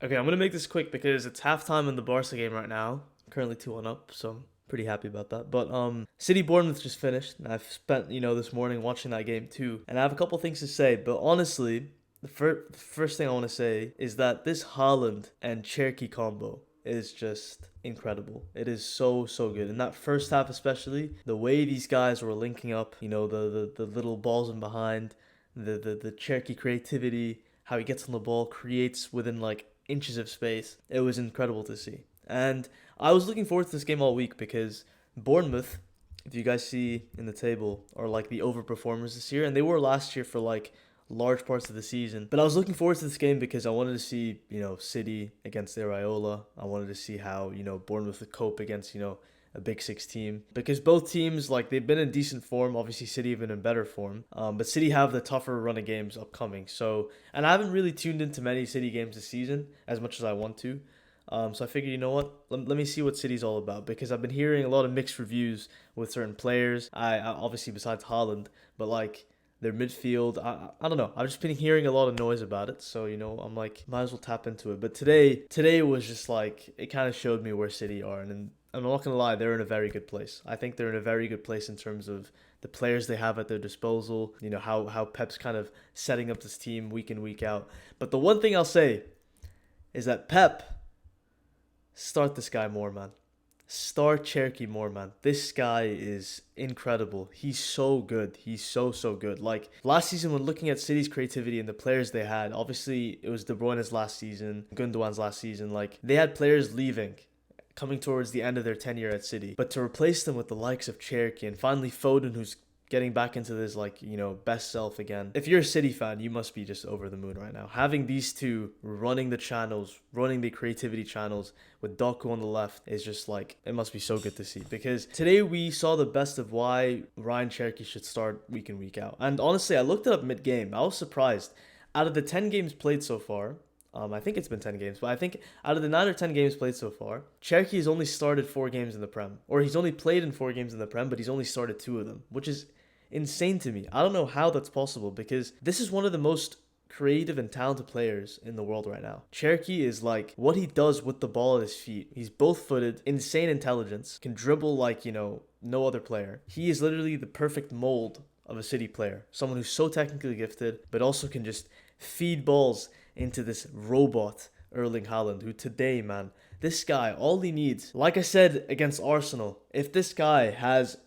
Okay, I'm gonna make this quick because it's halftime in the Barca game right now. Currently 2-1 up, so I'm pretty happy about that. But City Bournemouth just finished, and I've spent this morning watching that game too. And I have a couple things to say, but honestly, the first thing I want to say is that this Haaland and Cherki combo is just incredible. It is so good. In that first half especially, the way these guys were linking up, the little balls in behind, the Cherki creativity, how he gets on the ball, creates within like inches of space. It was incredible to see. And I was looking forward to this game all week because Bournemouth, if you guys see in the table, are like the overperformers this year, and they were last year for like large parts of the season. But I was looking forward to this game because I wanted to see, City against Raiola. I wanted to see how, Bournemouth would cope against, a Big Six team. Because both teams, like, they've been in decent form. Obviously, City have been in better form. But City have the tougher run of games upcoming. So, and I haven't really tuned into many City games this season as much as I want to. So I figured, you know what? Let me see what City's all about because I've been hearing a lot of mixed reviews with certain players. I obviously besides Haaland, but like their midfield, I don't know. I've just been hearing a lot of noise about it, so I'm like, might as well tap into it. But today was just like it kind of showed me where City are, and I'm not gonna lie, they're in a very good place. I think they're in a very good place in terms of the players they have at their disposal. How Pep's kind of setting up this team week in week out. But the one thing I'll say is that Pep. Start this guy more, man. Start Cherky more, man. This guy is incredible. He's so good. He's so good. Like last season, when looking at City's creativity and the players they had, obviously it was De Bruyne's last season, Gundogan's last season. Like they had players leaving, coming towards the end of their tenure at City. But to replace them with the likes of Cherky and finally Foden, who's getting back into this like best self again. If you're a City fan, you must be just over the moon right now. Having these two running the channels, running the creativity channels with Doku on the left is just like it must be so good to see. Because today we saw the best of why Rayan Cherki should start week in week out. And honestly, I looked it up mid game. I was surprised. Out of the 10 games played so far, I think it's been 10 games, but I think out of the 9 or 10 games played so far, Cherky has only started 4 games in the Prem. Or he's only played in 4 games in the Prem, but he's only started 2 of them, which is insane to me. I don't know how that's possible because this is one of the most creative and talented players in the world right now. Cherky is like what he does with the ball at his feet. He's both footed, insane intelligence, can dribble like, no other player. He is literally the perfect mold of a City player. Someone who's so technically gifted, but also can just feed balls into this robot, Erling Haaland, who today, man, this guy, all he needs, like I said against Arsenal, if this guy has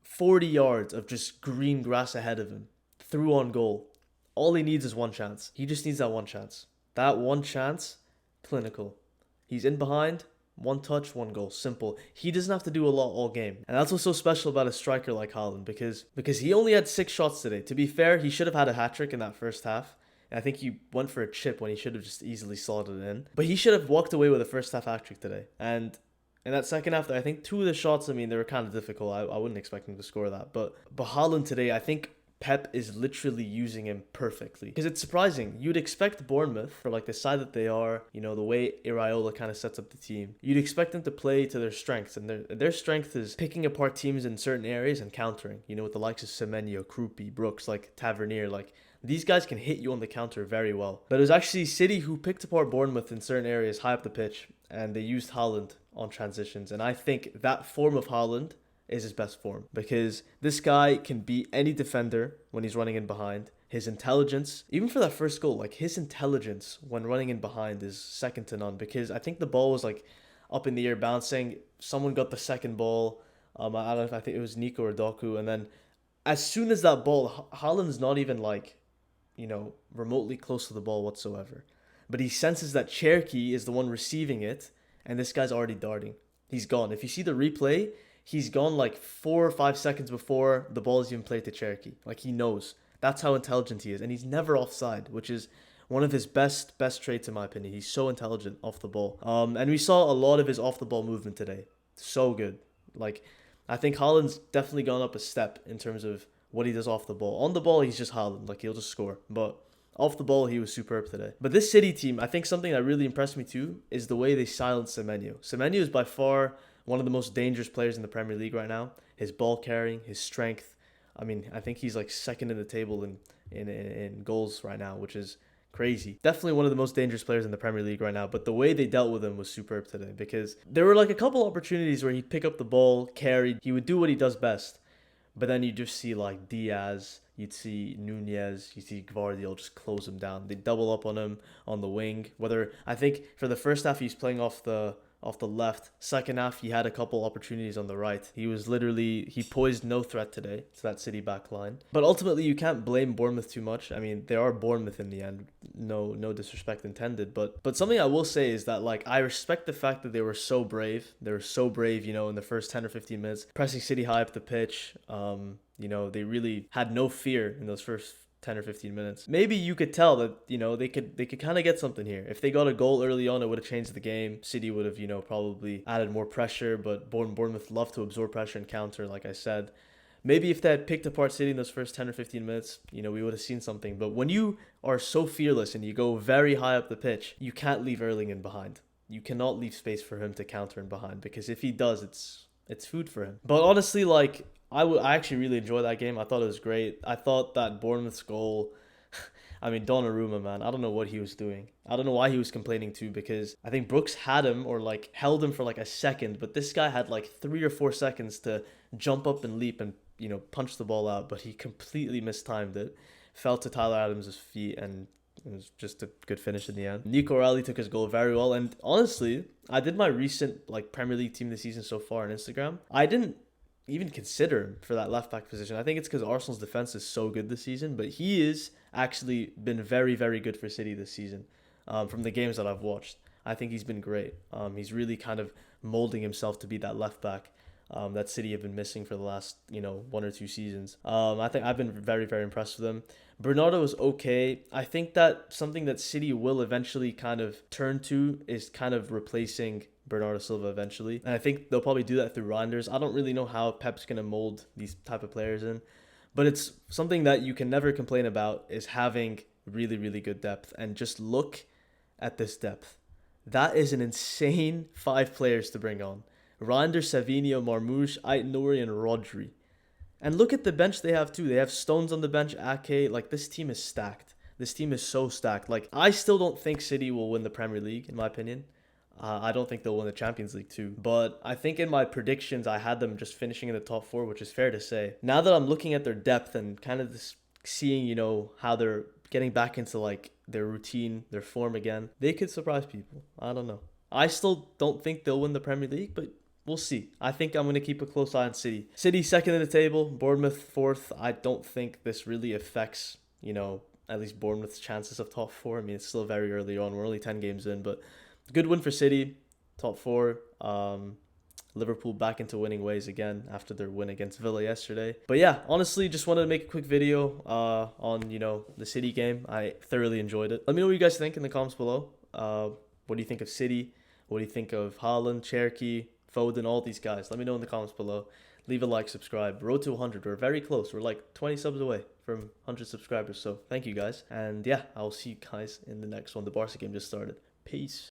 40 yards of just green grass ahead of him, through on goal. All he needs is one chance. He just needs that one chance. That one chance, clinical. He's in behind, one touch, one goal. Simple. He doesn't have to do a lot all game. And that's what's so special about a striker like Haaland because he only had 6 shots today. To be fair, he should have had a hat-trick in that first half. And I think he went for a chip when he should have just easily slotted it in. But he should have walked away with a first half hat-trick today. And in that second half, I think 2 of the shots, they were kind of difficult. I wouldn't expect him to score that. But Haaland today, I think Pep is literally using him perfectly. Because it's surprising. You'd expect Bournemouth, for like the side that they are, the way Iraola kind of sets up the team, you'd expect them to play to their strengths. And their strength is picking apart teams in certain areas and countering. With the likes of Semenyo, Krupi, Brooks, like Tavernier, like these guys can hit you on the counter very well. But it was actually City who picked apart Bournemouth in certain areas high up the pitch, and they used Haaland on transitions. And I think that form of Haaland is his best form because this guy can beat any defender when he's running in behind. His intelligence, even for that first goal, like his intelligence when running in behind is second to none because I think the ball was like up in the air bouncing. Someone got the second ball. I don't know if I think it was Nico or Doku. And then as soon as that ball, Haaland's not even like, remotely close to the ball whatsoever. But he senses that Cherky is the one receiving it, and this guy's already darting. He's gone. If you see the replay, he's gone like 4 or 5 seconds before the ball is even played to Cherky. Like he knows. That's how intelligent he is. And he's never offside, which is one of his best traits in my opinion. He's so intelligent off the ball. And we saw a lot of his off the ball movement today. So good. Like I think Haaland's definitely gone up a step in terms of what he does off the ball. On the ball, he's just Haaland. Like he'll just score. But off the ball, he was superb today. But this City team, I think something that really impressed me too is the way they silenced Semenyo. Semenyo is by far one of the most dangerous players in the Premier League right now. His ball carrying, his strength. I think he's like second in the table in goals right now, which is crazy. Definitely one of the most dangerous players in the Premier League right now, but the way they dealt with him was superb today because there were like a couple opportunities where he'd pick up the ball, carry, he would do what he does best. But then you just see like Diaz, you'd see Nunez, you see Gvardiol just close him down. They double up on him on the wing. Whether I think for the first half he's playing off the left. Second half he had a couple opportunities on the right. He posed no threat today to that City back line. But ultimately you can't blame Bournemouth too much. I mean, they are Bournemouth in the end. No disrespect intended. But something I will say is that like I respect the fact that they were so brave. They were so brave, in the first 10 or 15 minutes, pressing City high up the pitch. They really had no fear in those first 10 or 15 minutes. Maybe you could tell that, they could kind of get something here. If they got a goal early on, it would have changed the game. City would have, probably added more pressure, but Bournemouth love to absorb pressure and counter, like I said. Maybe if they had picked apart City in those first 10 or 15 minutes, we would have seen something. But when you are so fearless and you go very high up the pitch, you can't leave Erling in behind. You cannot leave space for him to counter in behind, because if he does, it's food for him. But honestly, like, I actually really enjoyed that game. I thought it was great. I thought that Bournemouth's goal, I mean, Donnarumma, man, I don't know what he was doing. I don't know why he was complaining too, because I think Brooks had him or like held him for like a second, but this guy had like 3 or 4 seconds to jump up and leap and, punch the ball out, but he completely mistimed it, fell to Tyler Adams' feet, and it was just a good finish in the end. Nico Riley took his goal very well, and honestly, I did my recent like Premier League team this season so far on Instagram. I didn't even consider him for that left back position. I think it's because Arsenal's defense is so good this season, but he is actually been very, very good for City this season. From the games that I've watched, I think he's been great. He's really kind of molding himself to be that left back that City have been missing for the last 1 or 2 seasons. I think I've been very, very impressed with him. Bernardo is okay. I think that something that City will eventually kind of turn to is kind of replacing Bernardo Silva eventually. And I think they'll probably do that through Reinders. I don't really know how Pep's going to mold these type of players in. But it's something that you can never complain about, is having really, really good depth. And just look at this depth. That is an insane 5 players to bring on. Reinders, Savinho, Marmoush, Ait-Nouri, and Rodri. And look at the bench they have too. They have Stones on the bench, Ake. Like, this team is stacked. This team is so stacked. Like, I still don't think City will win the Premier League, in my opinion. I don't think they'll win the Champions League too. But I think in my predictions, I had them just finishing in the top 4, which is fair to say. Now that I'm looking at their depth and kind of seeing, how they're getting back into like their routine, their form again, they could surprise people. I don't know. I still don't think they'll win the Premier League, but we'll see. I think I'm going to keep a close eye on City. City second in the table, Bournemouth fourth. I don't think this really affects, at least Bournemouth's chances of top 4. I mean, it's still very early on. We're only 10 games in, but good win for City, top 4. Liverpool back into winning ways again after their win against Villa yesterday. But yeah, honestly, just wanted to make a quick video on, the City game. I thoroughly enjoyed it. Let me know what you guys think in the comments below. What do you think of City? What do you think of Haaland, Cherki, Foden, all these guys? Let me know in the comments below. Leave a like, subscribe. Road to 100. We're very close. We're like 20 subs away from 100 subscribers. So thank you guys. And yeah, I'll see you guys in the next one. The Barca game just started. Peace.